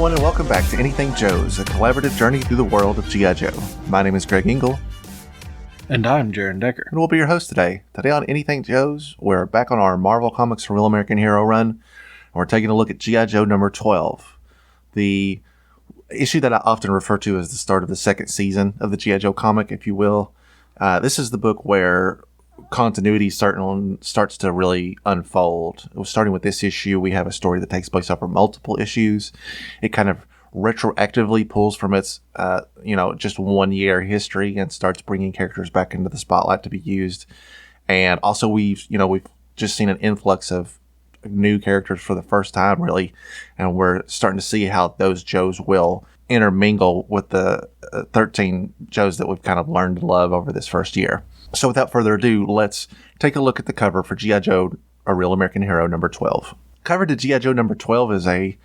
everyone, and welcome back to Anything Joe's, a collaborative journey through the world of G.I. Joe. My name is Greg Engel. And I'm Jaren Decker. And we'll be your host today. Today on Anything Joe's, we're back on our Marvel Comics Real American Hero run, and we're taking a look at G.I. Joe number 12. The issue that I often refer to as the start of the second season of the G.I. Joe comic, if you will. This is the book where continuity starts to really unfold. Starting with this issue, we have a story that takes place over multiple issues. It kind of retroactively pulls from its, just 1 year history and starts bringing characters back into the spotlight to be used. And also we've just seen an influx of new characters for the first time, really. And we're starting to see how those Joes will intermingle with the 13 Joes that we've kind of learned to love over this first year. So without further ado, let's take a look at the cover for G.I. Joe, A Real American Hero number 12. Cover to G.I. Joe number 12 is a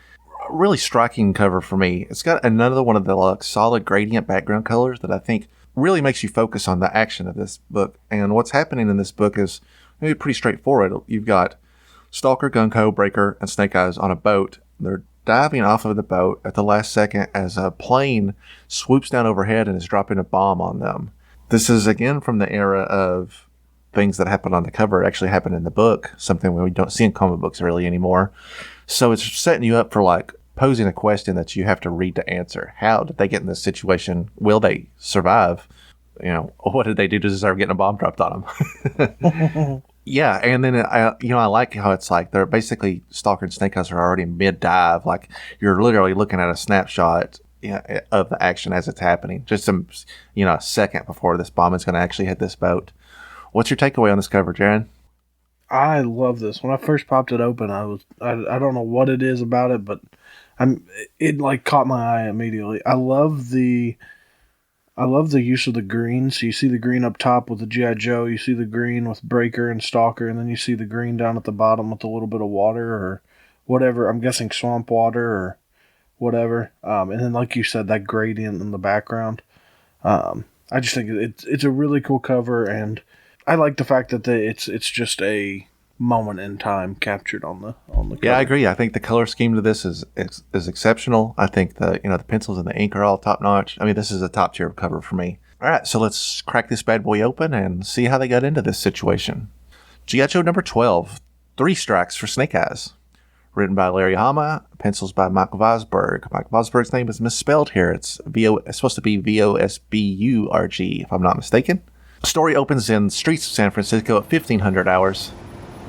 really striking cover for me. It's got another one of the solid gradient background colors that I think really makes you focus on the action of this book. And what's happening in this book is maybe pretty straightforward. You've got Stalker, Gunko, Breaker, and Snake Eyes on a boat. They're diving off of the boat at the last second as a plane swoops down overhead and is dropping a bomb on them. This is, again, from the era of things that happen on the cover actually happen in the book, something we don't see in comic books really anymore. So it's setting you up for, posing a question that you have to read to answer. How did they get in this situation? Will they survive? What did they do to deserve getting a bomb dropped on them? Yeah, and then I like how it's they're basically Stalker and Snake Eyes are already mid-dive. You're literally looking at a snapshot of the action as it's happening, just a second before this bomb is going to actually hit this boat. What's your takeaway on this cover, Jaren? I love this. When I first popped it open, I don't know what it is about it, but it caught my eye immediately. I love the use of the green. So you see the green up top with the G.I. Joe, you see the green with Breaker and Stalker, and then you see the green down at the bottom with a little bit of water or whatever. I'm guessing swamp water or whatever. And then, like you said, that gradient in the background. I just think it's a really cool cover, and I like the fact that it's just a moment in time captured on the cover. Yeah, I agree. I think the color scheme to this is exceptional. I think the pencils and the ink are all top notch. I mean, this is a top tier cover for me. All right, so let's crack this bad boy open and see how they got into this situation. G.I. Joe number 12, 3 Strikes for Snake Eyes. Written by Larry Hama, pencils by Mike Vosburg. Mike Vosburg's name is misspelled here. It's supposed to be Vosburg, if I'm not mistaken. The story opens in streets of San Francisco at 1500 hours.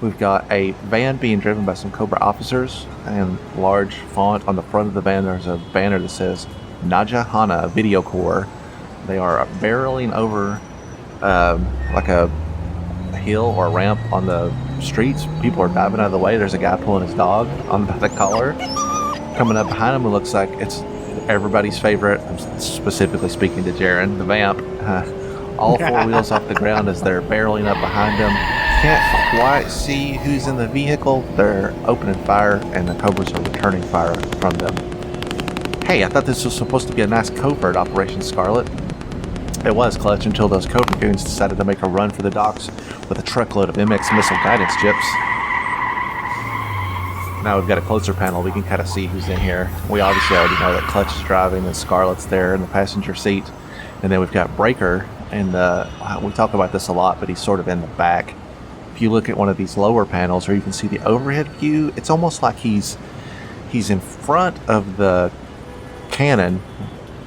We've got a van being driven by some Cobra officers, and large font on the front of the van, there's a banner that says Naja Hana Video Corps. They are barreling over a hill or ramp on the streets. People are diving out of the way. There's a guy pulling his dog on the collar. Coming up behind him, it looks like it's everybody's favorite. I'm specifically speaking to Jaren, the vamp. All 4 wheels off the ground as they're barreling up behind him. Can't quite see who's in the vehicle. They're opening fire, and the Cobras are returning fire from them. Hey, I thought this was supposed to be a nice covert operation, Scarlet. It was, Clutch, until those Cobra goons decided to make a run for the docks with a truckload of MX missile guidance chips. Now we've got a closer panel. We can kind of see who's in here. We obviously already know that Clutch is driving and Scarlet's there in the passenger seat. And then we've got Breaker, and we talk about this a lot, but he's sort of in the back. If you look at one of these lower panels, or you can see the overhead view, it's almost like he's in front of the cannon,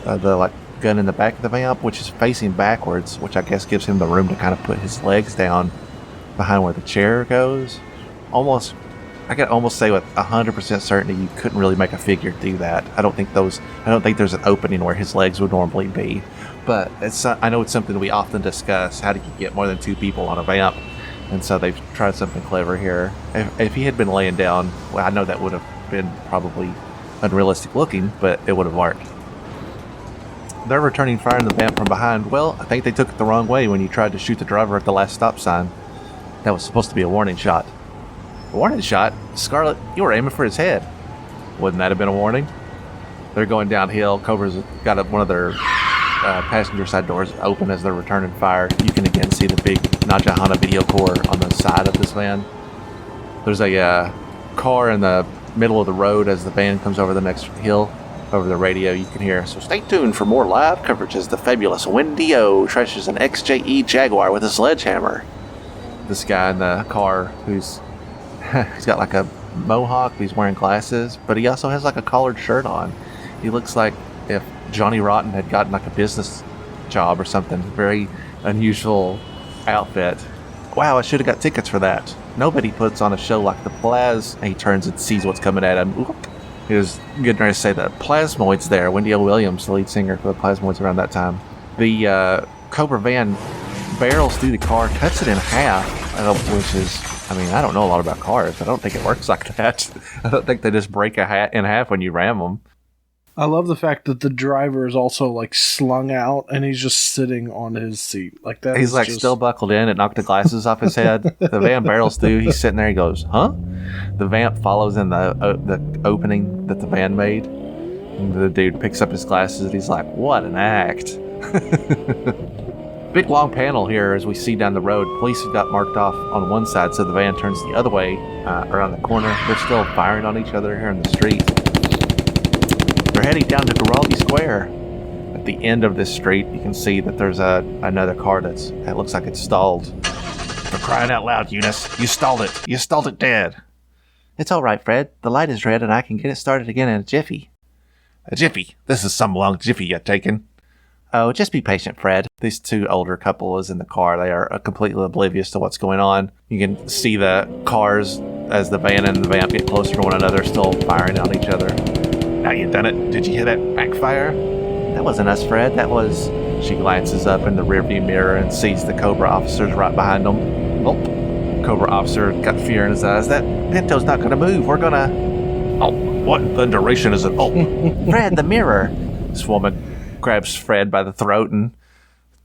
the gun in the back of the vamp, which is facing backwards, which I guess gives him the room to kind of put his legs down behind where the chair goes. I can almost say with 100% certainty you couldn't really make a figure do that. I don't think there's an opening where his legs would normally be. But I know it's something we often discuss. How do you get more than 2 people on a vamp? And so they've tried something clever here. If he had been laying down, well, I know that would have been probably unrealistic looking, but it would have worked. They're returning fire in the vamp from behind. Well, I think they took it the wrong way when you tried to shoot the driver at the last stop sign. That was supposed to be a warning shot. A warning shot? Scarlet, you were aiming for his head. Wouldn't that have been a warning? They're going downhill. Cobra's got one of their passenger side doors open as they're returning fire. You can again see the big Najahana Video Corps on the side of this van. There's a car in the middle of the road as the van comes over the next hill. Over the radio, you can hear, "So stay tuned for more live coverage as the fabulous Wendy-O trashes an XJE Jaguar with a sledgehammer." This guy in the car he's got like a mohawk, he's wearing glasses, but he also has like a collared shirt on. He looks like if Johnny Rotten had gotten like a business job or something. Very unusual outfit. Wow, I should have got tickets for that. Nobody puts on a show like the Plaz. He turns and sees what's coming at him. Oop. He was getting ready to say the Plasmoids there. Wendy O. Williams, the lead singer for the Plasmoids around that time. The Cobra van barrels through the car, cuts it in half, which is, I mean, I don't know a lot about cars. I don't think it works like that. I don't think they just break in half when you ram them. I love the fact that the driver is also like slung out and he's just sitting on his seat like that. He's like still buckled in. It knocked the glasses off his head. The van barrels through. He's sitting there. He goes, "Huh?" The vamp follows in the opening that the van made. And the dude picks up his glasses and he's like, "What an act!" Big long panel here as we see down the road. Police have got marked off on one side, so the van turns the other way around the corner. They're still firing on each other here in the street. They're heading down to Giraldi Square. At the end of this street, you can see that there's another car that looks like it's stalled. For crying out loud, Eunice, you stalled it. You stalled it dead. It's all right, Fred. The light is red and I can get it started again in a jiffy. A jiffy? This is some long jiffy you're taking. Oh, just be patient, Fred. These two older couples in the car, they are completely oblivious to what's going on. You can see the cars as the van and the vamp get closer to one another, still firing on each other. Now you done it. Did you hear that backfire? That wasn't us, Fred. That was... She glances up in the rearview mirror and sees the Cobra officers right behind them. Oh, Cobra officer got fear in his eyes. That Pinto's not going to move. We're going to... Oh, what in thunderation is it? Oh, Fred, the mirror. This woman grabs Fred by the throat and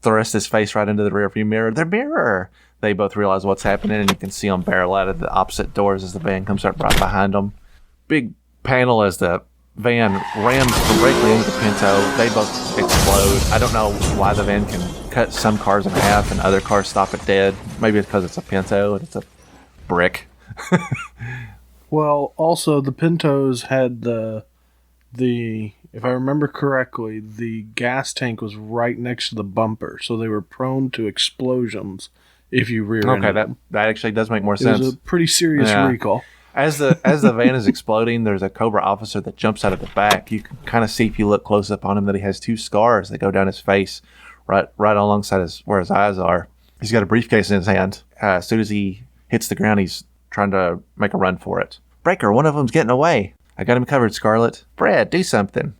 thrusts his face right into the rearview mirror. The mirror! They both realize what's happening, and you can see them barrel out of the opposite doors as the van comes up right behind them. Big panel as the van rams directly into the Pinto. They both explode. I don't know why the van can cut some cars in half and other cars stop it dead. Maybe it's because it's a Pinto and it's a brick. Well, also the Pintos had the if I remember correctly, the gas tank was right next to the bumper, so they were prone to explosions if you rear-ended them. That actually does make more sense. It was a pretty serious recall. As the van is exploding, there's a Cobra officer that jumps out of the back. You can kind of see if you look close up on him that he has two scars that go down his face, right alongside where his eyes are. He's got a briefcase in his hand. As soon as he hits the ground, he's trying to make a run for it. Breaker, one of them's getting away. I got him covered, Scarlet. Brad, do something.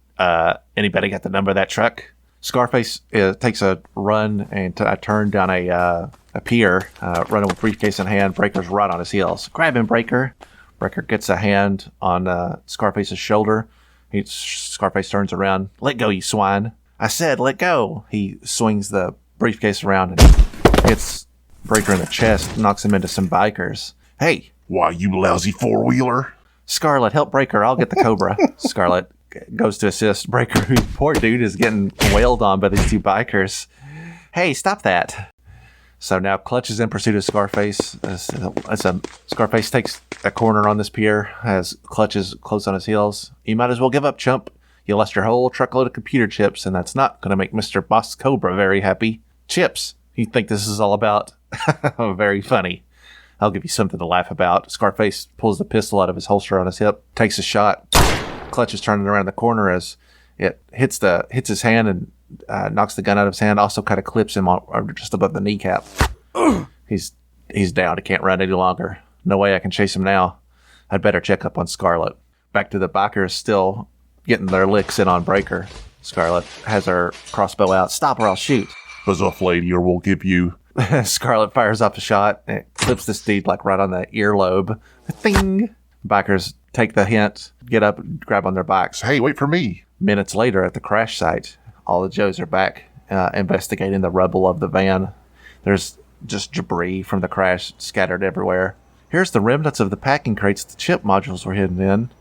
Anybody got the number of that truck? Scarface takes a run and a turn down a pier, running with briefcase in hand. Breaker's right on his heels. Grab him, Breaker. Breaker gets a hand on Scarface's shoulder. Scarface turns around. Let go, you swine. I said, let go. He swings the briefcase around and hits Breaker in the chest, knocks him into some bikers. Hey. Why, you lousy four-wheeler? Scarlet, help Breaker. I'll get the Cobra. Scarlet goes to assist Breaker, who, poor dude, is getting wailed on by these two bikers. Hey, stop that. So now Clutch is in pursuit of Scarface. Scarface takes a corner on this pier, has Clutch is close on his heels. You might as well give up, chump. You lost your whole truckload of computer chips, and that's not going to make Mr. Boss Cobra very happy. Chips. You think this is all about? Very funny. I'll give you something to laugh about. Scarface pulls the pistol out of his holster on his hip, takes a shot. Clutch is turning around the corner as it hits his hand and knocks the gun out of his hand. Also kind of clips him just above the kneecap. He's down. He can't run any longer. No way I can chase him now. I'd better check up on Scarlet. Back to the bikers, still getting their licks in on Breaker. Scarlet has her crossbow out. Stop or I'll shoot. Buzz off, lady, or we'll give you... Scarlet fires off a shot. And it clips this dude like right on the earlobe. Thing. Bikers take the hint, get up, grab on their bikes. Hey, wait for me. Minutes later at the crash site, all the Joes are back investigating the rubble of the van. There's just debris from the crash scattered everywhere. Here's the remnants of the packing crates the chip modules were hidden in.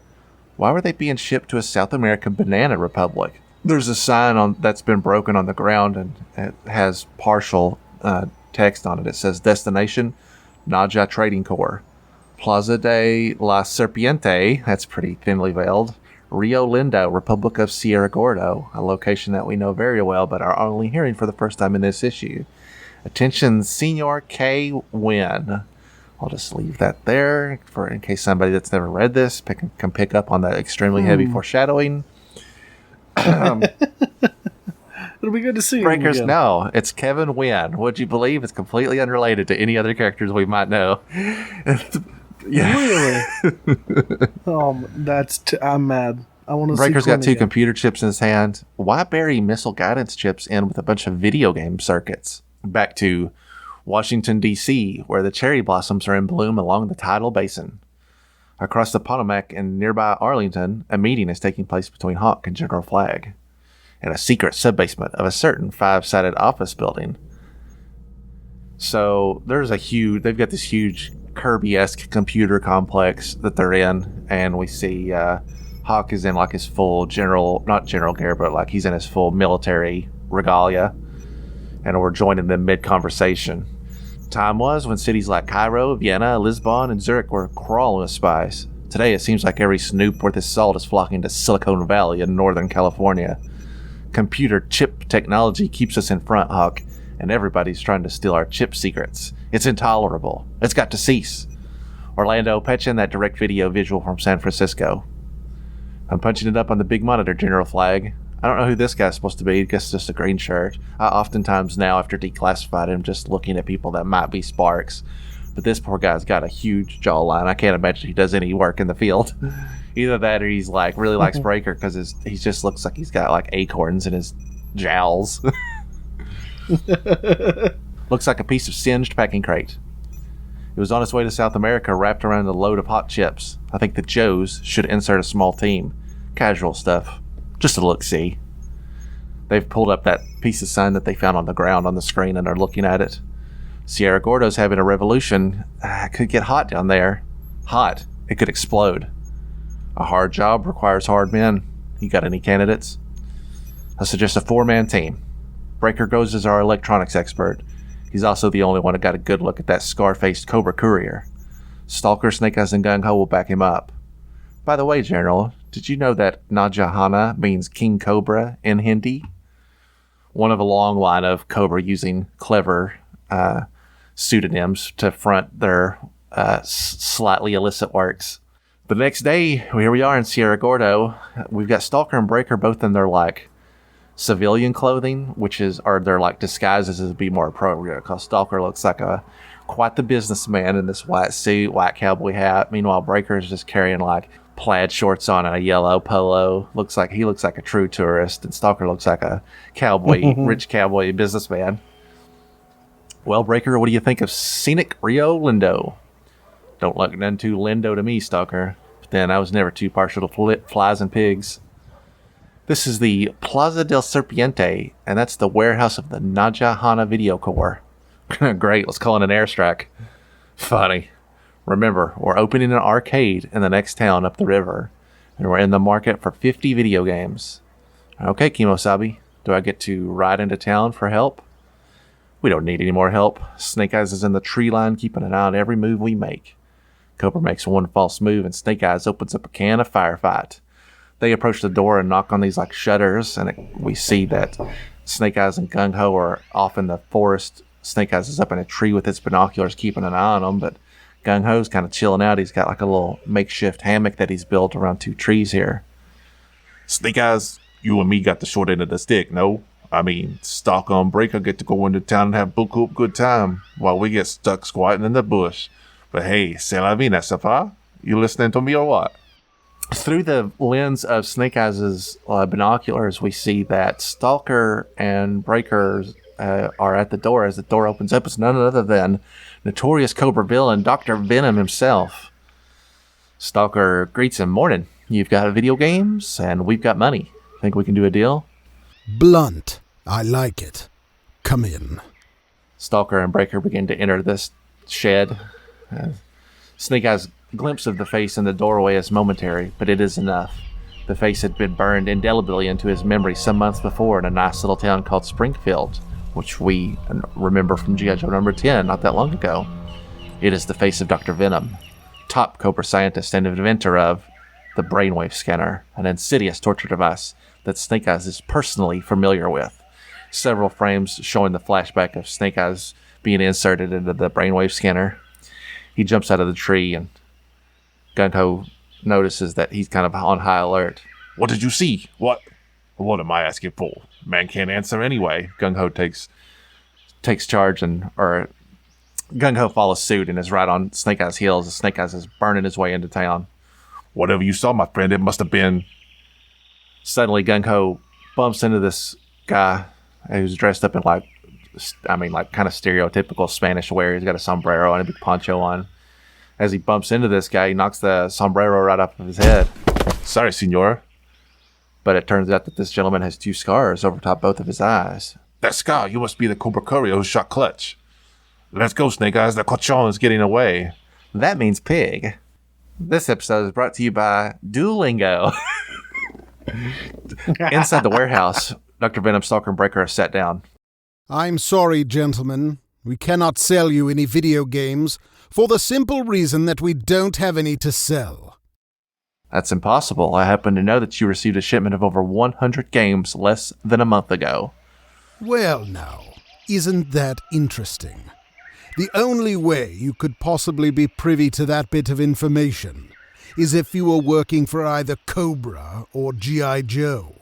Why were they being shipped to a South American banana republic? There's a sign that's been broken on the ground, and it has partial text on it. It says Destination Naja Trading Corps, Plaza de la Serpiente, that's pretty thinly veiled, Rio Lindo, Republic of Sierra Gordo, a location that we know very well but are only hearing for the first time in this issue. Attention, Senior K. Wynn. I'll just leave that there for in case somebody that's never read this can pick up on that extremely heavy foreshadowing. It'll be good to see Breakers, him again. no, it's Kevin Wynn. Would you believe it's completely unrelated to any other characters we might know? Really? I'm mad. I want to see Breaker's got two again. computer chips in his hand. Why bury missile guidance chips in with a bunch of video game circuits? Back to Washington, D.C., where the cherry blossoms are in bloom along the tidal basin. Across the Potomac in nearby Arlington, a meeting is taking place between Hawk and General Flagg in a secret subbasement of a certain 5-sided office building. So they've got this huge Kirby-esque computer complex that they're in, and we see Hawk is in like his full not general gear, but like he's in his full military regalia, and we're joining them mid-conversation. Time was when cities like Cairo, Vienna, Lisbon, and Zurich were crawling with spies. Today it seems like every snoop worth his salt is flocking to Silicon Valley in Northern California. Computer chip technology keeps us in front, Hawk, and everybody's trying to steal our chip secrets. It's intolerable. It's got to cease. Orlando, patch in that direct video visual from San Francisco. I'm punching it up on the big monitor, General Flagg. I don't know who this guy's supposed to be. I guess it's just a green shirt. I oftentimes now, after declassified him, just looking at people that might be Sparks. But this poor guy's got a huge jawline. I can't imagine he does any work in the field. Either that or he's like really likes Breaker because he just looks like he's got like acorns in his jowls. Looks like a piece of singed packing crate. It was on its way to South America wrapped around a load of hot chips. I think the Joes should insert a small team. Casual stuff. Just a look-see. They've pulled up that piece of sign that they found on the ground on the screen and are looking at it. Sierra Gordo's having a revolution. It could get hot down there. Hot. It could explode. A hard job requires hard men. You got any candidates? I suggest a 4-man team. Breaker goes as our electronics expert. He's also the only one who got a good look at that scar-faced Cobra courier. Stalker, Snake Eyes, and Gung Ho will back him up. By the way, General, did you know that Najahana means King Cobra in Hindi? One of a long line of Cobra using clever pseudonyms to front their slightly illicit works. The next day, here we are in Sierra Gordo. We've got Stalker and Breaker both in their like civilian clothing, are their like disguises would be more appropriate because Stalker looks like quite the businessman in this white suit, white cowboy hat. Meanwhile, Breaker is just carrying like plaid shorts on and a yellow polo. He looks like a true tourist, and Stalker looks like a cowboy, rich cowboy businessman. Well, Breaker, what do you think of scenic Rio Lindo? Don't look none too Lindo to me, Stalker. But then I was never too partial to flies and pigs. This is the Plaza del Serpiente, and that's the warehouse of the Najahana Video Corps. Great, let's call it an airstrike. Funny. Remember, we're opening an arcade in the next town up the river, and we're in the market for 50 video games. Okay, Kimosabi, do I get to ride into town for help? We don't need any more help. Snake Eyes is in the tree line keeping an eye on every move we make. Cobra makes one false move, and Snake Eyes opens up a can of firefight. They approach the door and knock on these like shutters, and we see that Snake Eyes and Gung Ho are off in the forest. Snake Eyes is up in a tree with his binoculars keeping an eye on them, but Gung Ho's kind of chilling out. He's got like a little makeshift hammock that he's built around 2 trees here. Snake Eyes, you and me got the short end of the stick, no? I mean, Stalker and Breaker get to go into town and have book good time while we get stuck squatting in the bush. But hey, c'est la vie, n'est-ce pas? You listening to me or what? Through the lens of Snake Eyes' binoculars, we see that Stalker and Breaker are at the door. As the door opens up, it's none other than notorious Cobra villain Dr. Venom himself. Stalker greets him. Morning. You've got video games, and we've got money. Think we can do a deal? Blunt. I like it. Come in. Stalker and Breaker begin to enter this shed. Snake Eyes' glimpse of the face in the doorway is momentary, but it is enough. The face had been burned indelibly into his memory some months before in a nice little town called Springfield, which we remember from GIJOE number 10 not that long ago. It is the face of Dr. Venom, top Cobra scientist and inventor of the brainwave scanner, an insidious torture device that Snake Eyes is personally familiar with. Several frames showing the flashback of Snake Eyes being inserted into the brainwave scanner. He jumps out of the tree, and Gung-Ho notices that he's kind of on high alert. What did you see? What am I asking for? Man can't answer anyway. Gung-Ho takes charge, or Gung-Ho follows suit and is right on Snake Eyes' heels as Snake Eyes is burning his way into town. Whatever you saw, my friend, it must have been... Suddenly, Gung-Ho bumps into this guy who's dressed up in like kind of stereotypical Spanish wear. He's got a sombrero and a big poncho on. As he bumps into this guy, he knocks the sombrero right off of his head. Sorry, senor. But it turns out that this gentleman has 2 scars over top both of his eyes. That scar, you must be the Cobra courier who shot Clutch. Let's go, Snake Eyes. The cochon is getting away. That means pig. This episode is brought to you by Duolingo. Inside the warehouse, Dr. Venom, Stalker, and Breaker are sat down. I'm sorry, gentlemen. We cannot sell you any video games for the simple reason that we don't have any to sell. That's impossible. I happen to know that you received a shipment of over 100 games less than a month ago. Well, now, isn't that interesting? The only way you could possibly be privy to that bit of information is if you were working for either Cobra or GIJOE.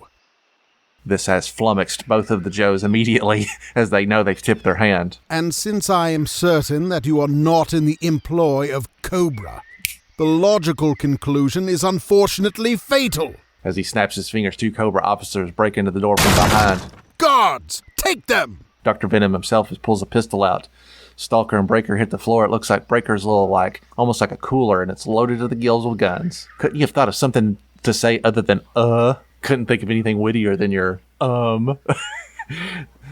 This has flummoxed both of the Joes immediately, as they know they've tipped their hand. And since I am certain that you are not in the employ of Cobra, the logical conclusion is unfortunately fatal. As he snaps his fingers, 2 Cobra officers break into the door from behind. Guards, take them! Dr. Venom himself pulls a pistol out. Stalker and Breaker hit the floor. It looks like Breaker's little, almost like a cooler, and it's loaded to the gills with guns. Couldn't you have thought of something to say other than, Couldn't think of anything wittier than your,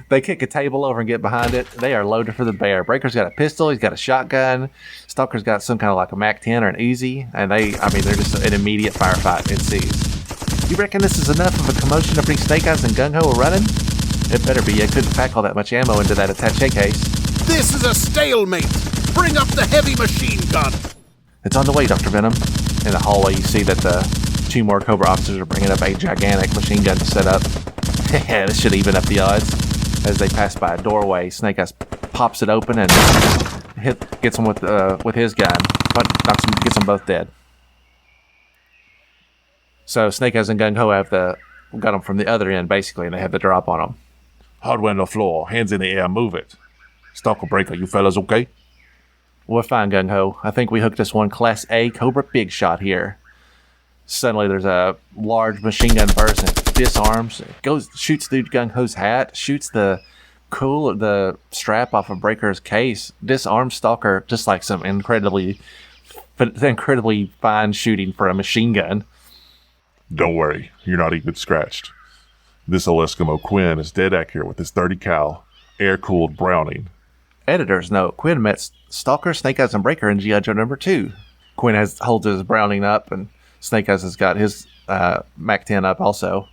They kick a table over and get behind it. They are loaded for the bear. Breaker's got a pistol. He's got a shotgun. Stalker's got some kind of like a MAC-10 or an Uzi. And they're just an immediate firefight ensues. You reckon this is enough of a commotion to bring Snake Eyes and Gung-Ho a running? It better be. I couldn't pack all that much ammo into that attaché case. This is a stalemate! Bring up the heavy machine gun! It's on the way, Dr. Venom. In the hallway, you see that the 2 more Cobra officers are bringing up a gigantic machine gun to set up. This should even up the odds. As they pass by a doorway, Snake Eyes pops it open and gets them with his gun, but gets them both dead. So Snake Eyes and Gung-Ho got them from the other end, basically, and they have the drop on them. Hardware on the floor, hands in the air, move it. Stalker, Breaker, you fellas okay? We're fine, Gung-Ho. I think we hooked us one Class A Cobra big shot here. Suddenly there's a large machine gun burst and it disarms, shoots through Gung-Ho's hat, shoots the strap off of Breaker's case, disarms Stalker, just like some incredibly fine shooting for a machine gun. Don't worry, you're not even scratched. This old Eskimo Quinn is dead accurate with his 30 cal air-cooled Browning. Editor's note: Quinn met Stalker, Snake Eyes, and Breaker in GIJOE number 2. Quinn holds his Browning up, and Snake Eyes has got his MAC-10 up also.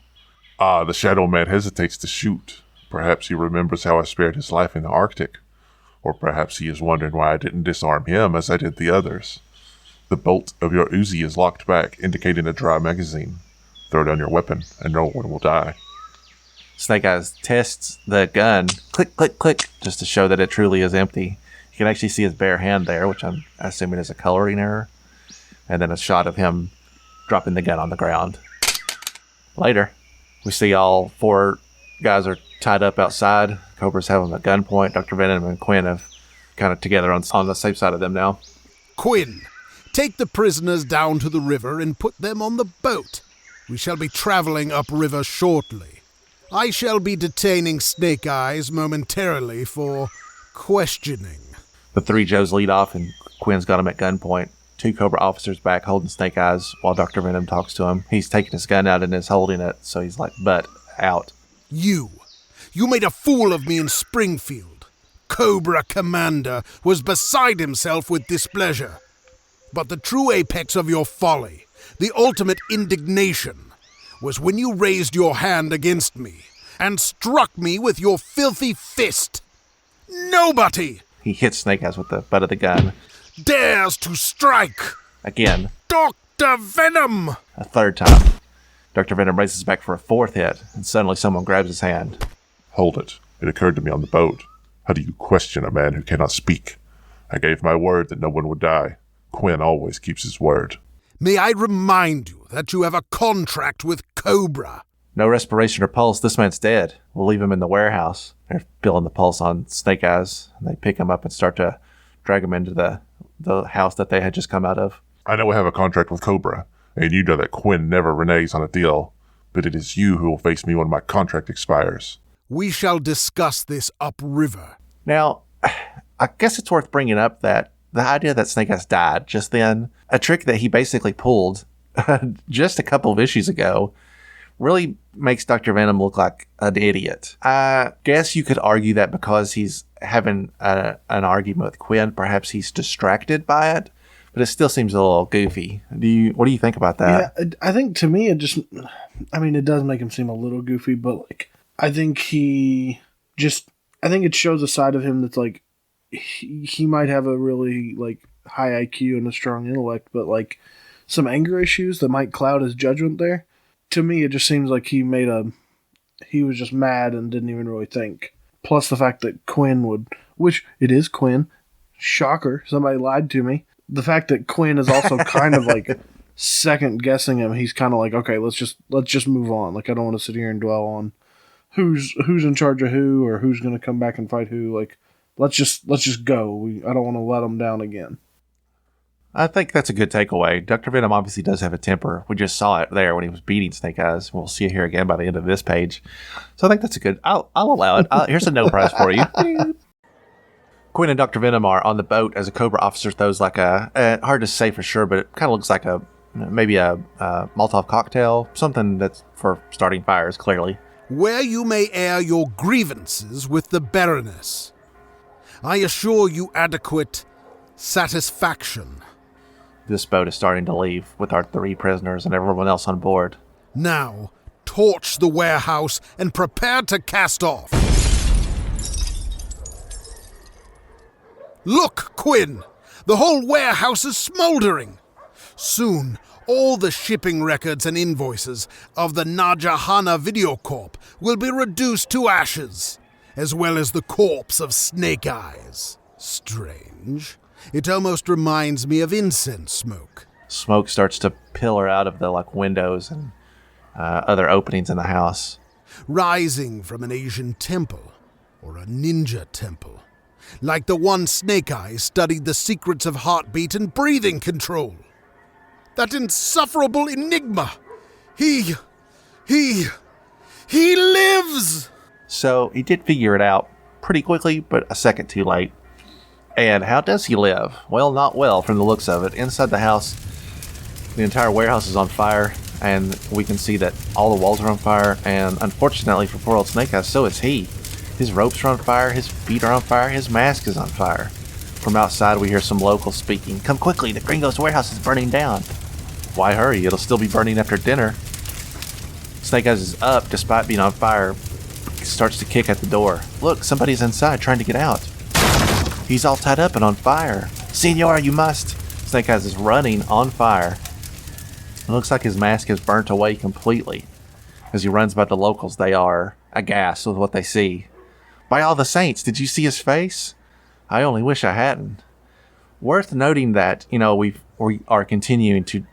The Shadow Man hesitates to shoot. Perhaps he remembers how I spared his life in the Arctic. Or perhaps he is wondering why I didn't disarm him as I did the others. The bolt of your Uzi is locked back, indicating a dry magazine. Throw down your weapon, and no one will die. Snake Eyes tests the gun, click, click, click, just to show that it truly is empty. You can actually see his bare hand there, which I'm assuming is a coloring error. And then a shot of him dropping the gun on the ground. Later, we see all 4 guys are tied up outside. Cobra's having a gunpoint. Dr. Venom and Quinn have kind of together on the safe side of them now. Quinn, take the prisoners down to the river and put them on the boat. We shall be traveling upriver shortly. I shall be detaining Snake Eyes momentarily for questioning. The 3 Joes lead off, and Quinn's got him at gunpoint. 2 Cobra officers back holding Snake Eyes while Dr. Venom talks to him. He's taking his gun out and is holding it, so he's like, butt out. You made a fool of me in Springfield. Cobra Commander was beside himself with displeasure. But the true apex of your folly, the ultimate indignation, was when you raised your hand against me and struck me with your filthy fist. Nobody, He hits Snake Eyes with the butt of the gun. dares to strike Again. Dr. Venom. A third time. Dr. Venom races back for a fourth hit, and suddenly someone grabs his hand. Hold it. It occurred to me on the boat. How do you question a man who cannot speak? I gave my word that no one would die. Quinn always keeps his word. May I remind you that you have a contract with Cobra? No respiration or pulse. This man's dead. We'll leave him in the warehouse. They're feeling the pulse on Snake Eyes, and they pick him up and start to drag him into the house that they had just come out of. I know I have a contract with Cobra, and you know that Quinn never reneges on a deal, but it is you who will face me when my contract expires. We shall discuss this upriver. Now, I guess it's worth bringing up that the idea that Snake Eyes died just then, a trick that he basically pulled just a couple of issues ago, really makes Dr. Venom look like an idiot. I guess you could argue that because he's having an argument with Quinn, perhaps he's distracted by it, but it still seems a little goofy. What do you think about that? Yeah, I think to me it does make him seem a little goofy, but I think it shows a side of him that's he might have a really high IQ and a strong intellect, but some anger issues that might cloud his judgment there. To me, it just seems like he was just mad and didn't even really think. Plus the fact that Quinn which it is Quinn, shocker, somebody lied to me. The fact that Quinn is also kind of second guessing him, he's kind of okay, let's just move on. I don't want to sit here and dwell on who's in charge of who or who's going to come back and fight who. Let's just go. I don't want to let them down again. I think that's a good takeaway. Dr. Venom obviously does have a temper. We just saw it there when he was beating Snake Eyes. We'll see it here again by the end of this page. So I think that's a good... I'll allow it. Here's a no prize for you. Quinn and Dr. Venom are on the boat as a Cobra officer throws a hard to say for sure, but it kind of looks like maybe a Molotov cocktail, something that's for starting fires, clearly. Where you may air your grievances with the Baroness. I assure you adequate satisfaction. This boat is starting to leave with our 3 prisoners and everyone else on board. Now, torch the warehouse and prepare to cast off. Look, Quinn! The whole warehouse is smoldering. Soon, all the shipping records and invoices of the Najahana Video Corp will be reduced to ashes, as well as the corpse of Snake Eyes. Strange. It almost reminds me of incense smoke. Smoke starts to pillar out of the windows and other openings in the house. Rising from an Asian temple, or a ninja temple. Like the one Snake Eyes studied the secrets of heartbeat and breathing control. That insufferable enigma. He lives! So he did figure it out pretty quickly, but a second too late. And how does he live? Well, not well from the looks of it. Inside the house, the entire warehouse is on fire, and we can see that all the walls are on fire, and unfortunately for poor old Snake Eyes, so is he. His ropes are on fire, his feet are on fire, his mask is on fire. From outside, we hear some locals speaking. "Come quickly, the Gringo's warehouse is burning down." Why hurry? It'll still be burning after dinner. Snake Eyes is up despite being on fire. He starts to kick at the door. Look, somebody's inside trying to get out. He's all tied up and on fire. "Senor, you must." Snake Eyes is running on fire. It looks like his mask is burnt away completely. As he runs by the locals, they are aghast with what they see. "By all the saints, did you see his face? I only wish I hadn't." Worth noting that, we are continuing to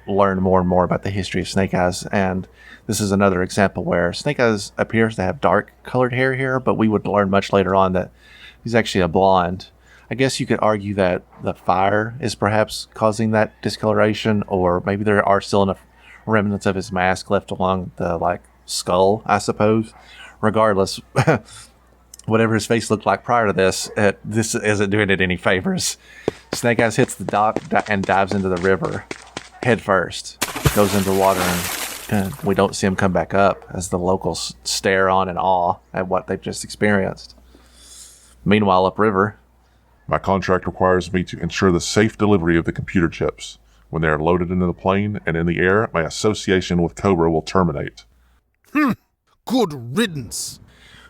learn more and more about the history of Snake Eyes, and this is another example where Snake Eyes appears to have dark colored hair here, but we would learn much later on that he's actually a blonde. I guess you could argue that the fire is perhaps causing that discoloration, or maybe there are still enough remnants of his mask left along the skull, I suppose. Regardless, whatever his face looked like prior to this isn't doing it any favors. Snake Eyes hits the dock and dives into the river head first. Goes into the water, and we don't see him come back up as the locals stare on in awe at what they've just experienced. Meanwhile, upriver, My contract requires me to ensure the safe delivery of the computer chips. When they are loaded into the plane and in the air, my association with Cobra will terminate. Good riddance.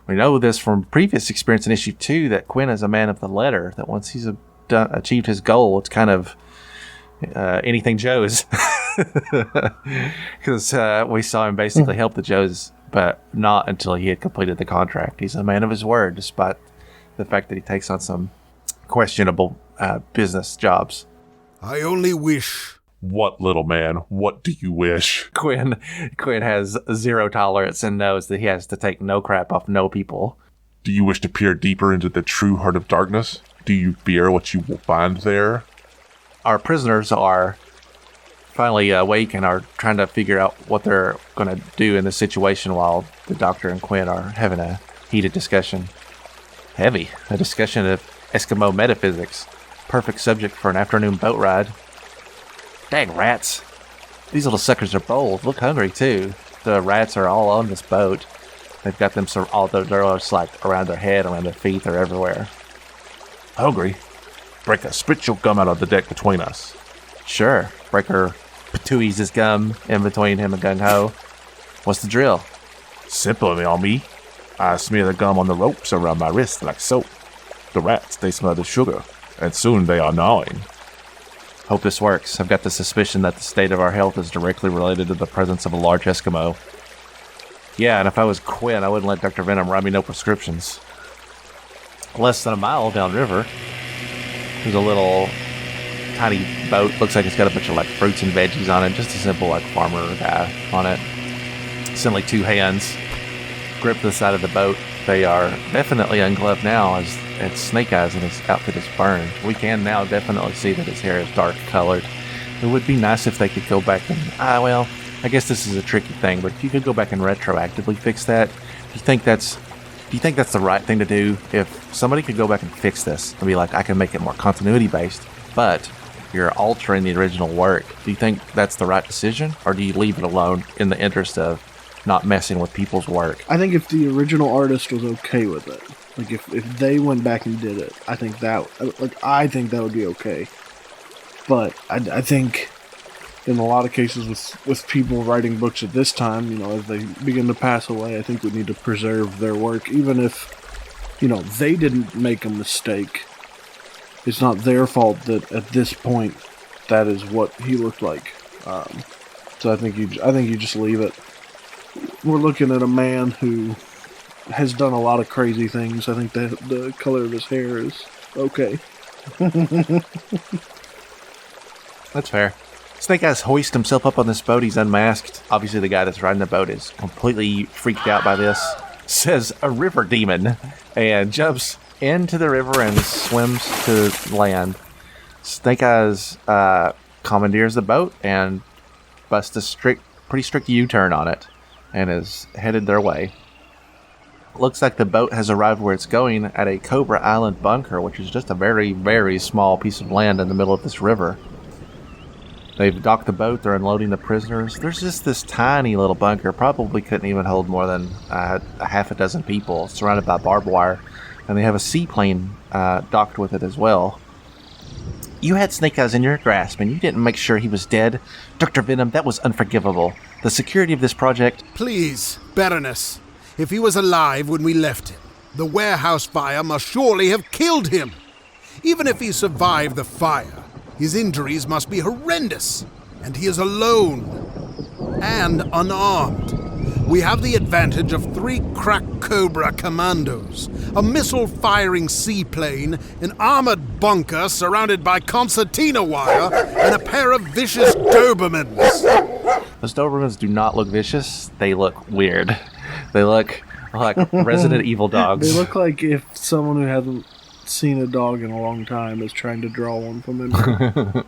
we know this from previous experience in issue 2 that Quinn is a man of the letter, that once he's achieved his goal, it's kind of anything Joe's. Because we saw him basically help the Joes, but not until he had completed the contract. He's a man of his word, despite the fact that he takes on some questionable business jobs. I only wish. What, little man? What do you wish? Quinn has zero tolerance and knows that he has to take no crap off no people. Do you wish to peer deeper into the true heart of darkness? Do you fear what you will find there? Our prisoners are finally awake and are trying to figure out what they're going to do in this situation while the doctor and Quinn are having a heated discussion. A discussion of Eskimo metaphysics. Perfect subject for an afternoon boat ride. Dang rats. These little suckers are bold. Look hungry, too. The rats are all on this boat. They've got them all the doors like around their head, around their feet, they're everywhere. Hungry? Breaker, spit your gum out on the deck between us. Sure. Breaker patooies his gum in between him and Gung-Ho. What's the drill? Simple on me. I smear the gum on the ropes around my wrist like soap. The rats, they smell the sugar, and soon they are gnawing. Hope this works. I've got the suspicion that the state of our health is directly related to the presence of a large Eskimo. Yeah, and if I was Quinn, I wouldn't let Dr. Venom write me no prescriptions. Less than a mile downriver, there's a little tiny boat. Looks like it's got a bunch of like fruits and veggies on it. Just a simple like farmer guy on it. Simply two hands grip the side of the boat. They are definitely ungloved now as Snake Eyes and his outfit is burned. We can now definitely see that his hair is dark colored. It would be nice if they could go back and, well, I guess this is a tricky thing, but if you could go back and retroactively fix that, do you think that's the right thing to do? If somebody could go back and fix this and be like, I can make it more continuity based, but you're altering the original work, do you think that's the right decision? Or do you leave it alone in the interest of not messing with people's work? I think if the original artist was okay with it, like if they went back and did it, I think that would be okay. But I think in a lot of cases with people writing books at this time, as they begin to pass away, I think we need to preserve their work, even if, they didn't make a mistake. It's not their fault that at this point that is what he looked like. So I think you just leave it. We're looking at a man who has done a lot of crazy things. I think the color of his hair is okay. That's fair. Snake Eyes hoists himself up on this boat. He's unmasked. Obviously, the guy that's riding the boat is completely freaked out by this. Says a river demon and jumps into the river and swims to land. Snake Eyes commandeers the boat and busts a pretty strict U-turn on it and is headed their way. Looks like the boat has arrived where it's going at a Cobra Island bunker, which is just a very, very small piece of land in the middle of this river. They've docked the boat, they're unloading the prisoners. There's just this tiny little bunker, probably couldn't even hold more than a half a dozen people, surrounded by barbed wire, and they have a seaplane docked with it as well. You had Snake Eyes in your grasp, and you didn't make sure he was dead. Dr. Venom, that was unforgivable. The security of this project... Please, Baroness, if he was alive when we left him, the warehouse fire must surely have killed him. Even if he survived the fire, his injuries must be horrendous, and he is alone and unarmed. We have the advantage of 3 crack Cobra commandos, a missile-firing seaplane, an armored bunker surrounded by concertina wire, and a pair of vicious Dobermans. Those Dobermans do not look vicious. They look weird. They look like Resident Evil dogs. They look like if someone who hasn't seen a dog in a long time is trying to draw one from him.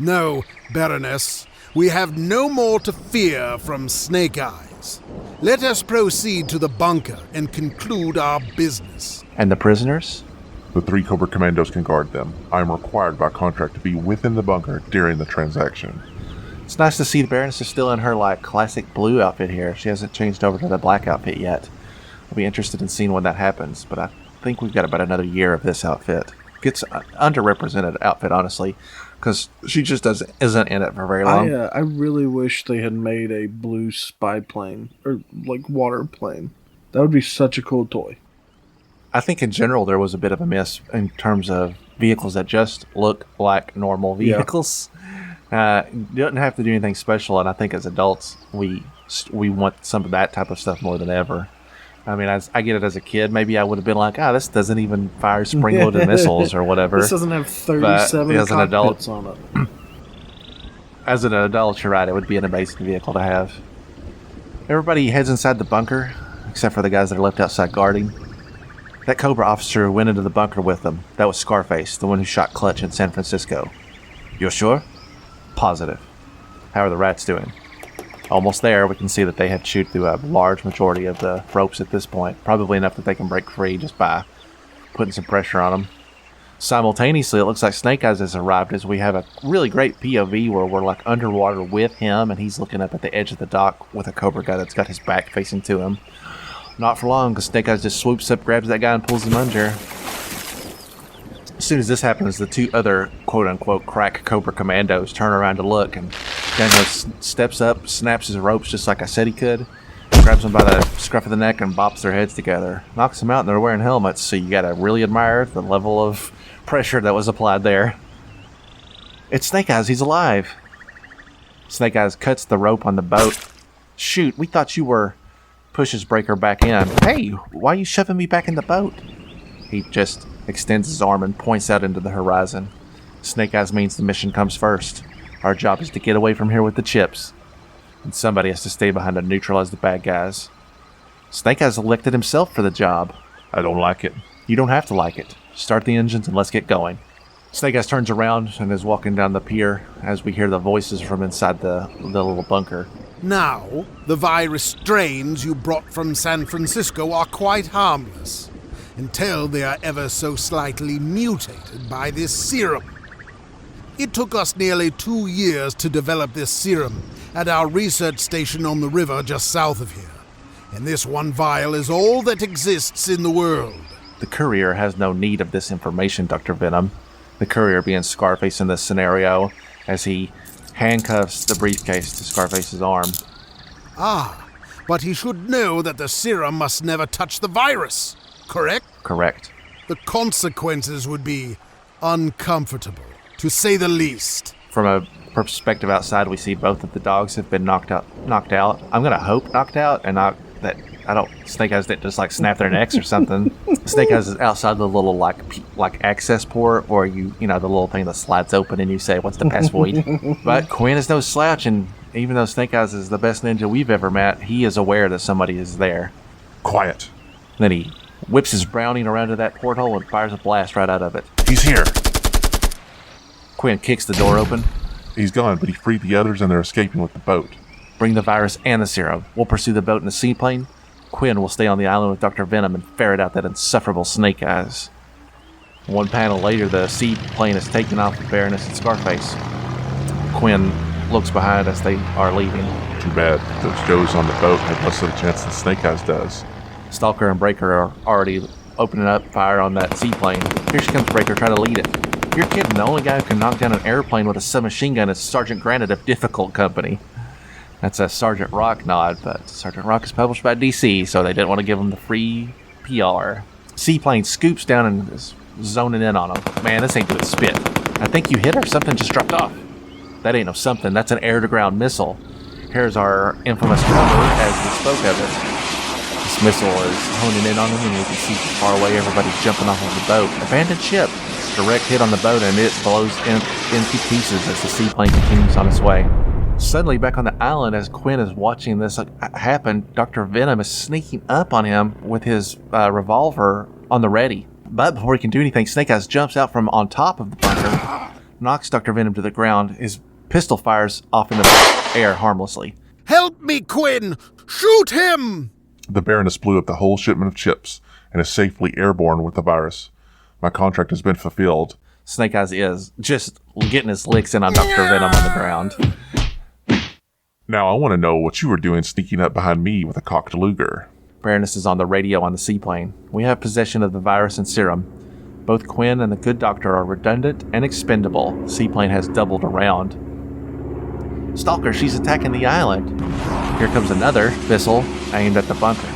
No, Baroness, we have no more to fear from Snake Eyes. Let us proceed to the bunker and conclude our business. And the prisoners? The 3 Cobra Commandos can guard them. I am required by contract to be within the bunker during the transaction. It's nice to see the Baroness is still in her classic blue outfit here. She hasn't changed over to the black outfit yet. I'll be interested in seeing when that happens, but I think we've got about another year of this outfit. It's an underrepresented outfit, honestly, because she just isn't in it for very long. I really wish they had made a blue spy plane, or water plane. That would be such a cool toy. I think in general there was a bit of a miss in terms of vehicles that just look like normal vehicles. You don't have to do anything special, and I think as adults, we want some of that type of stuff more than ever. I mean, I get it as a kid. Maybe I would have been like, this doesn't even fire spring-loaded missiles or whatever. This doesn't have 37 as an adult, cockpits on it. As an adult, you're right. It would be an amazing vehicle to have. Everybody heads inside the bunker, except for the guys that are left outside guarding. That Cobra officer went into the bunker with them. That was Scarface, the one who shot Clutch in San Francisco. You're sure? Positive. How are the rats doing? Almost there. We can see that they have chewed through a large majority of the ropes at this point. Probably enough that they can break free just by putting some pressure on them. Simultaneously, it looks like Snake Eyes has arrived as we have a really great POV where we're like underwater with him and he's looking up at the edge of the dock with a Cobra guy that's got his back facing to him. Not for long, because Snake Eyes just swoops up, grabs that guy, and pulls him under. As soon as this happens, the two other quote-unquote crack Cobra commandos turn around to look, and Django steps up, snaps his ropes just like I said he could, grabs them by the scruff of the neck and bops their heads together. Knocks them out, and they're wearing helmets, so you gotta really admire the level of pressure that was applied there. It's Snake Eyes, he's alive. Snake Eyes cuts the rope on the boat. Shoot, we thought you were... Pushes Breaker back in. Hey, why are you shoving me back in the boat? He just extends his arm and points out into the horizon. Snake Eyes means the mission comes first. Our job is to get away from here with the chips. And somebody has to stay behind to neutralize the bad guys. Snake Eyes elected himself for the job. I don't like it. You don't have to like it. Start the engines and let's get going. Snake Eyes turns around and is walking down the pier as we hear the voices from inside the little bunker. Now, the virus strains you brought from San Francisco are quite harmless, until they are ever so slightly mutated by this serum. It took us nearly 2 years to develop this serum at our research station on the river just south of here, and this one vial is all that exists in the world. The courier has no need of this information, Dr. Venom. The courier being Scarface in this scenario, as he handcuffs the briefcase to Scarface's arm. Ah, but he should know that the serum must never touch the virus, correct? Correct. The consequences would be uncomfortable, to say the least. From a perspective outside, we see both of the dogs have been knocked out. I'm gonna hope knocked out, and not that Snake Eyes didn't just like snap their necks or something. Snake Eyes is outside the little like access port, or the little thing that slides open and you say, "What's the password?" But Quinn is no slouch, and even though Snake Eyes is the best ninja we've ever met, he is aware that somebody is there. Quiet. Then he whips his Browning around to that porthole and fires a blast right out of it. He's here. Quinn kicks the door open. He's gone, but he freed the others and they're escaping with the boat. Bring the virus and the serum. We'll pursue the boat in the seaplane. Quinn will stay on the island with Dr. Venom and ferret out that insufferable Snake Eyes. One panel later, the seaplane is taken off with Baroness and Scarface. Quinn looks behind as they are leaving. Too bad. Those Joes on the boat have less of a chance than Snake Eyes does. Stalker and Breaker are already opening up fire on that seaplane. Here she comes, Breaker, trying to lead it. You're kidding. The only guy who can knock down an airplane with a submachine gun is Sergeant Granite of Difficult Company. That's a Sergeant Rock nod, but Sergeant Rock is published by DC, so they didn't want to give him the free PR. Seaplane scoops down and is zoning in on him. Man, this ain't doing spit. I think you hit her. Something just dropped off. That ain't no something. That's an air-to-ground missile. Here's our infamous cover as we spoke of it. This missile is honing in on him, and you can see from far away everybody's jumping off of the boat. Abandoned ship. Direct hit on the boat, and it blows into pieces as the seaplane continues on its way. Suddenly, back on the island, as Quinn is watching this happen, Dr. Venom is sneaking up on him with his revolver on the ready. But before he can do anything, Snake Eyes jumps out from on top of the bunker, knocks Dr. Venom to the ground. His pistol fires off in the air harmlessly. Help me, Quinn! Shoot him! The Baroness blew up the whole shipment of chips and is safely airborne with the virus. My contract has been fulfilled. Snake Eyes is just getting his licks in on Dr. Venom on the ground. Now I want to know what you were doing sneaking up behind me with a cocked Luger. Baroness is on the radio on the seaplane. We have possession of the virus and serum. Both Quinn and the good doctor are redundant and expendable. The seaplane has doubled around. Stalker, she's attacking the island. Here comes another missile aimed at the bunker.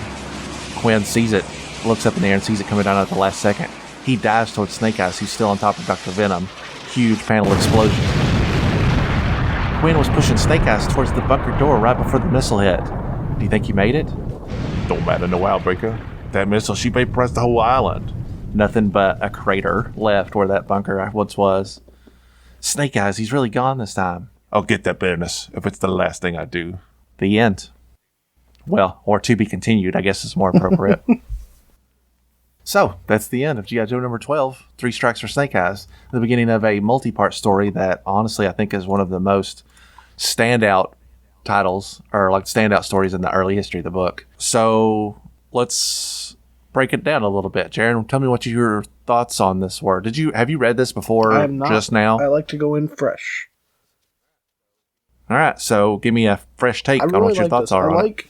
Quinn sees it, looks up in the air and sees it coming down at the last second. He dives towards Snake Eyes, who's still on top of Dr. Venom. Huge panel explosion. Quinn was pushing Snake Eyes towards the bunker door right before the missile hit. Do you think he made it? Don't matter, no Outbreaker. That missile, she vaporized the whole island. Nothing but a crater left where that bunker once was. Snake Eyes, he's really gone this time. I'll get that bitterness if it's the last thing I do. The end. Well, or to be continued, I guess is more appropriate. So, that's the end of G.I. Joe number 12, Three Strikes for Snake Eyes. The beginning of a multi-part story that, honestly, I think is one of the most standout titles, or like standout stories in the early history of the book. So, let's break it down a little bit. Jaren, tell me what your thoughts on this were. Have you read this before? I have not. Just now? I like to go in fresh. All right, so give me a fresh take on what your thoughts are on it.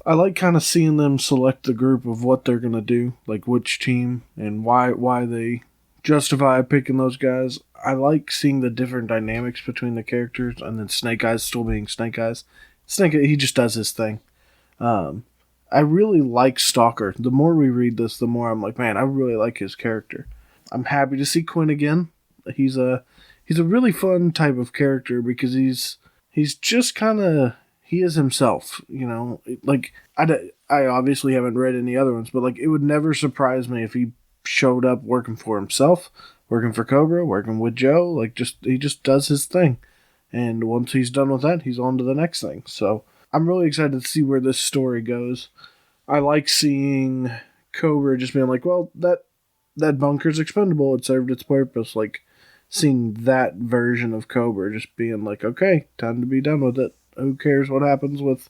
I like kind of seeing them select the group of what they're going to do, like which team and why they justify picking those guys. I like seeing the different dynamics between the characters, and then Snake Eyes still being Snake Eyes. He just does his thing. I really like Stalker. The more we read this, the more I'm like, man, I really like his character. I'm happy to see Quinn again. He's a really fun type of character because he's just kind of, he is himself, you know. Like, I obviously haven't read any other ones, but like, it would never surprise me if he showed up working for himself, working for Cobra, working with Joe. Like, he just does his thing, and once he's done with that, he's on to the next thing. So I'm really excited to see where this story goes. I like seeing Cobra just being like, well, that bunker's expendable. It served its purpose. Like, seeing that version of Cobra just being like, okay, time to be done with it. Who cares what happens with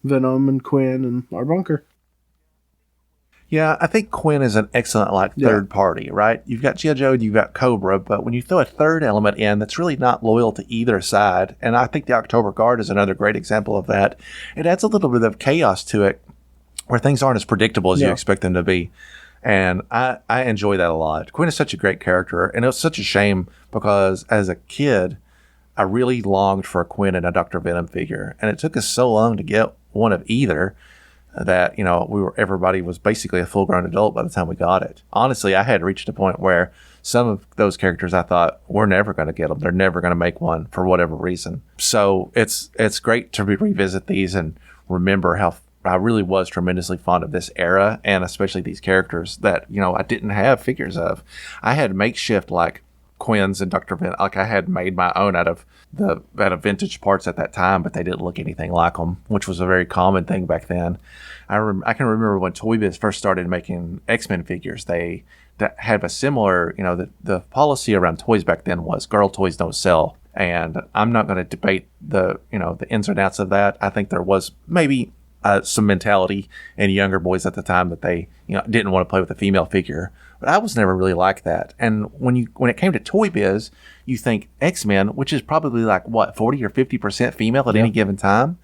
Venom and Quinn and our bunker? Yeah, I think Quinn is an excellent third party, right? You've got G.I. Joe and you've got Cobra, but when you throw a third element in that's really not loyal to either side, and I think the October Guard is another great example of that, it adds a little bit of chaos to it where things aren't as predictable as you expect them to be. And I enjoy that a lot. Quinn is such a great character, and it was such a shame because as a kid, I really longed for a Quinn and a Dr. Venom figure, and it took us so long to get one of either that, you know, everybody was basically a full-grown adult by the time we got it. Honestly, I had reached a point where some of those characters I thought, we're never going to get them. They're never going to make one for whatever reason. So it's great to revisit these and remember how I really was tremendously fond of this era, and especially these characters that, you know, I didn't have figures of. I had makeshift like Quinn's and Dr. Venom. Like, I had made my own out of vintage parts at that time, but they didn't look anything like them, which was a very common thing back then. I can remember when Toy Biz first started making X-Men figures, they had a similar, you know, the policy around toys back then was girl toys don't sell. And I'm not going to debate the ins and outs of that. I think there was maybe some mentality in younger boys at the time that they, you know, didn't want to play with a female figure. But I was never really like that. And when it came to Toy Biz, you think X-Men, which is probably like, what, 40 or 50% female at any given time.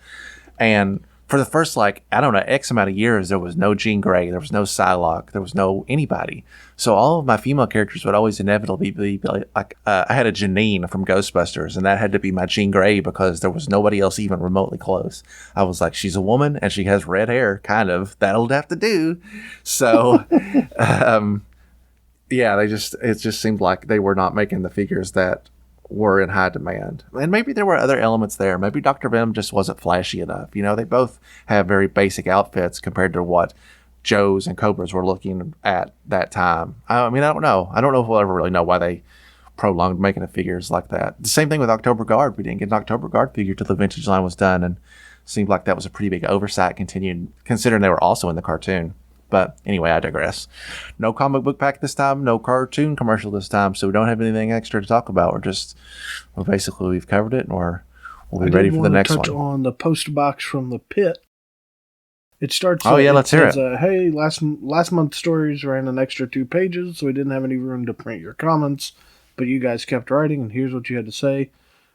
And for the first, like, I don't know, X amount of years, there was no Jean Grey, there was no Psylocke, there was no anybody. So all of my female characters would always inevitably be like, I had a Janine from Ghostbusters, and that had to be my Jean Grey because there was nobody else even remotely close. I was like, she's a woman and she has red hair, kind of. That'll have to do. So, yeah, it just seemed like they were not making the figures that were in high demand. And maybe there were other elements there. Maybe Dr. Venom just wasn't flashy enough. You know, they both have very basic outfits compared to what Joe's and Cobra's were looking at that time. I mean, I don't know. I don't know if we'll ever really know why they prolonged making the figures like that. The same thing with October Guard. We didn't get an October Guard figure till the vintage line was done, and it seemed like that was a pretty big oversight considering they were also in the cartoon. But anyway, I digress. No comic book pack this time, no cartoon commercial this time, so we don't have anything extra to talk about. Basically we've covered it, and we'll be ready for the next one. I touch on the post box from the pit. It starts. Let's hear it. Hey, last month's stories ran an extra 2 pages, so we didn't have any room to print your comments, but you guys kept writing, and here's what you had to say,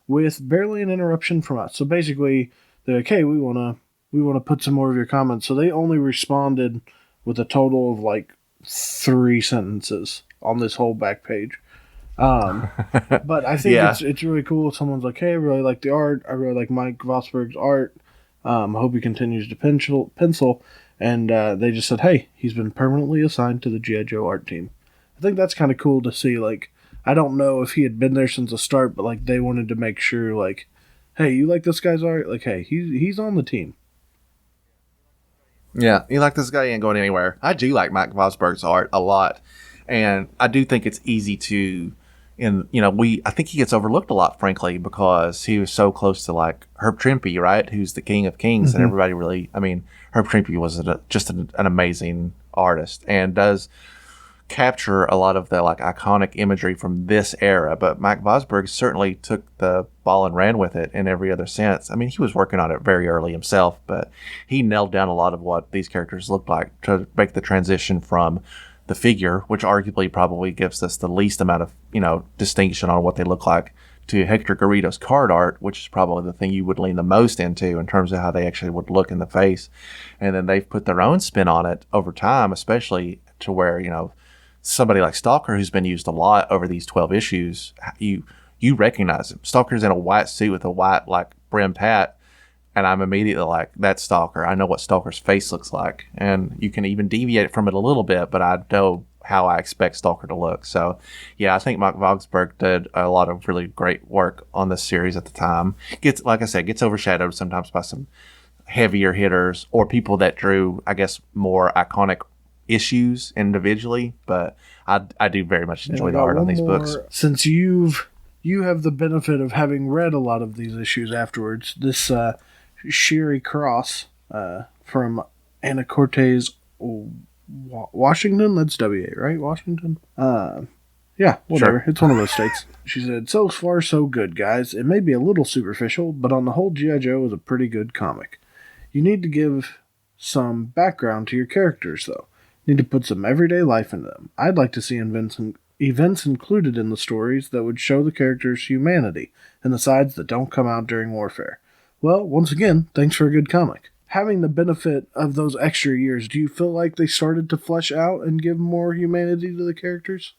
with barely an interruption from us. So basically, they're like, hey, we want to put some more of your comments. So they only responded with a total of like 3 sentences on this whole back page. But I think it's really cool. Someone's like, hey, I really like the art. I really like Mike Vosberg's art. I hope he continues to pencil. And they just said, hey, he's been permanently assigned to the GIJOE art team. I think that's kind of cool to see, like, I don't know if he had been there since the start, but like they wanted to make sure, like, hey, you like this guy's art? Like, hey, he's on the team. Yeah, you like this guy, he ain't going anywhere. I do like Mike Vosberg's art a lot, and I do think it's easy to, I think he gets overlooked a lot, frankly, because he was so close to like Herb Trimpe, right? Who's the king of kings, and everybody really, Herb Trimpe was just an amazing artist and does capture a lot of the like iconic imagery from this era, but Mike Vosberg certainly took the ball and ran with it in every other sense. I mean, he was working on it very early himself, but he nailed down a lot of what these characters looked like to make the transition from the figure, which arguably probably gives us the least amount of, distinction on what they look like, to Hector Garrido's card art, which is probably the thing you would lean the most into in terms of how they actually would look in the face. And then they've put their own spin on it over time, especially to where, somebody like Stalker, who's been used a lot over these 12 issues, you recognize him. Stalker's in a white suit with a white like brimmed hat, and I'm immediately like, that's Stalker. I know what Stalker's face looks like, and you can even deviate from it a little bit, but I know how I expect Stalker to look. So yeah, I think Mike Vosberg did a lot of really great work on this series at the time. Gets overshadowed sometimes by some heavier hitters or people that drew, I guess, more iconic issues individually, but I do very much enjoy the art on these books. Since you have the benefit of having read a lot of these issues afterwards, this Sherry Cross from Anacortes, Washington, that's WA, right? Washington? Yeah, whatever. Sure. It's one of those states. She said, "So far, so good, guys. It may be a little superficial, but on the whole, G.I. Joe is a pretty good comic. You need to give some background to your characters, though. Need to put some everyday life into them. I'd like to see events included in the stories that would show the characters' humanity and the sides that don't come out during warfare. Well, once again, thanks for a good comic." Having the benefit of those extra years, do you feel like they started to flesh out and give more humanity to the characters?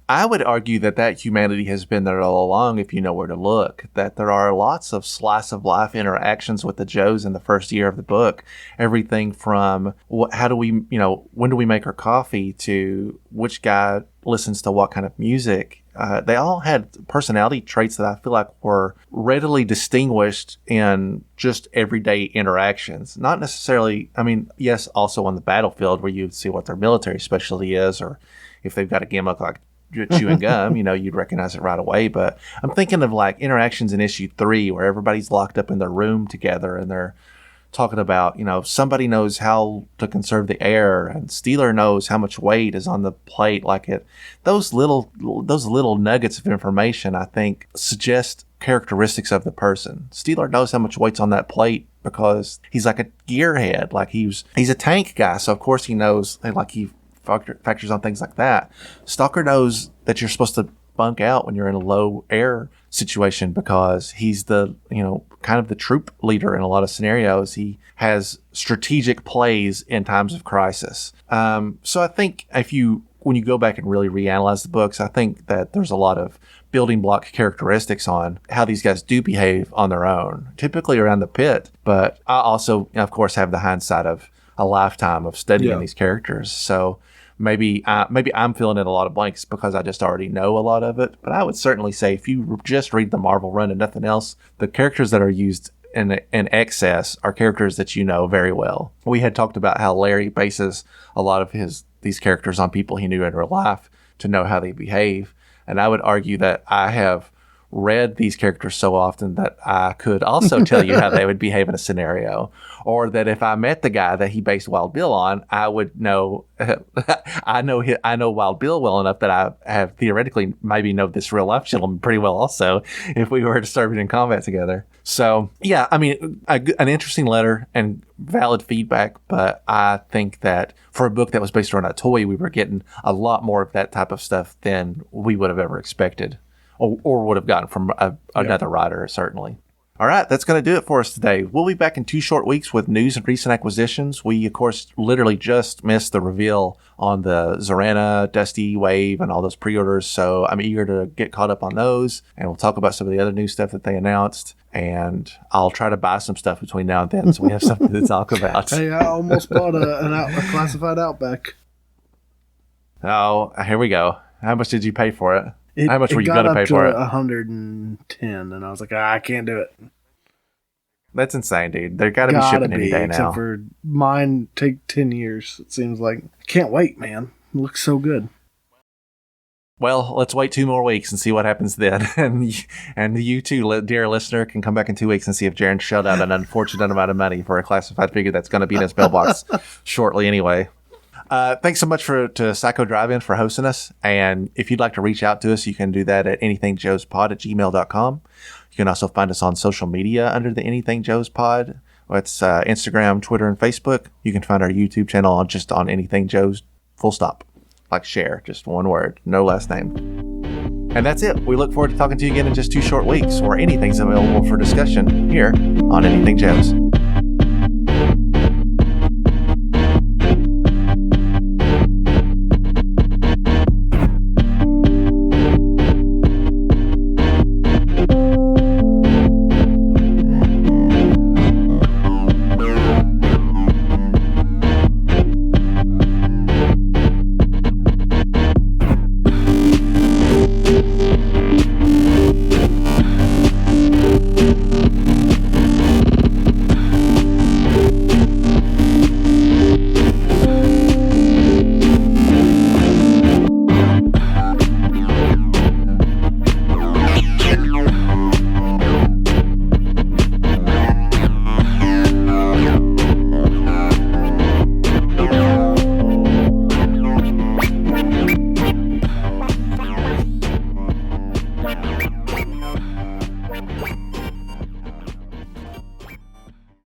I would argue that humanity has been there all along if you know where to look, that there are lots of slice of life interactions with the Joes in the first year of the book. Everything from when do we make our coffee, to which guy listens to what kind of music. They all had personality traits that I feel like were readily distinguished in just everyday interactions. Not necessarily, yes, also on the battlefield where you'd see what their military specialty is, or if they've got a gimmick like chewing gum, you'd recognize it right away. But I'm thinking of like interactions in issue 3 where everybody's locked up in their room together and they're talking about, somebody knows how to conserve the air and Steeler knows how much weight is on the plate. Those little nuggets of information, I think, suggest characteristics of the person. Steeler knows how much weight's on that plate because he's like a gearhead. Like he's a tank guy. So of course he knows, like he factors on things like that. Stalker knows that you're supposed to bunk out when you're in a low air situation because he's the, kind of the troop leader in a lot of scenarios. He has strategic plays in times of crisis. So I think when you go back and really reanalyze the books, I think that there's a lot of building block characteristics on how these guys do behave on their own, typically around the pit. But I also, of course, have the hindsight of a lifetime of studying these characters. So maybe I'm filling in a lot of blanks because I just already know a lot of it. But I would certainly say if you just read the Marvel run and nothing else, the characters that are used in excess are characters that you know very well. We had talked about how Larry bases a lot of these characters on people he knew in real life to know how they behave. And I would argue that I have read these characters so often that I could also tell you how they would behave in a scenario, or that if I met the guy that he based Wild Bill on, I would know. I know Wild Bill well enough that I have theoretically maybe know this real life gentleman pretty well also if we were to serve it in combat together. So yeah, an interesting letter and valid feedback, but I think that for a book that was based around a toy, we were getting a lot more of that type of stuff than we would have ever expected. Or would have gotten from another writer, certainly. All right, that's going to do it for us today. We'll be back in 2 short weeks with news and recent acquisitions. We, of course, literally just missed the reveal on the Zorana, Dusty, Wave, and all those pre-orders, so I'm eager to get caught up on those, and we'll talk about some of the other new stuff that they announced, and I'll try to buy some stuff between now and then so we have something to talk about. Hey, I almost bought a classified Outback. Oh, here we go. How much did you pay for it? It, How much it were you got going to up pay for it? 110, and I was like, I can't do it. That's insane, dude. They're got to be Gotta shipping any be, day except now. for mine take 10 years. It seems like. I can't wait, man. It looks so good. Well, let's wait 2 more weeks and see what happens then. And you too, dear listener, can come back in 2 weeks and see if Jaren shelled out an unfortunate amount of money for a classified figure that's going to be in his mailbox shortly anyway. Thanks so much to Psycho Drive-In for hosting us. And if you'd like to reach out to us, you can do that at anythingjoespod@gmail.com. You can also find us on social media under the Anything Joe's Pod. It's Instagram, Twitter, and Facebook. You can find our YouTube channel on Anything Joe's, full stop. Like share, just one word, no last name. And that's it. We look forward to talking to you again in just 2 short weeks, where anything's available for discussion here on Anything Joe's.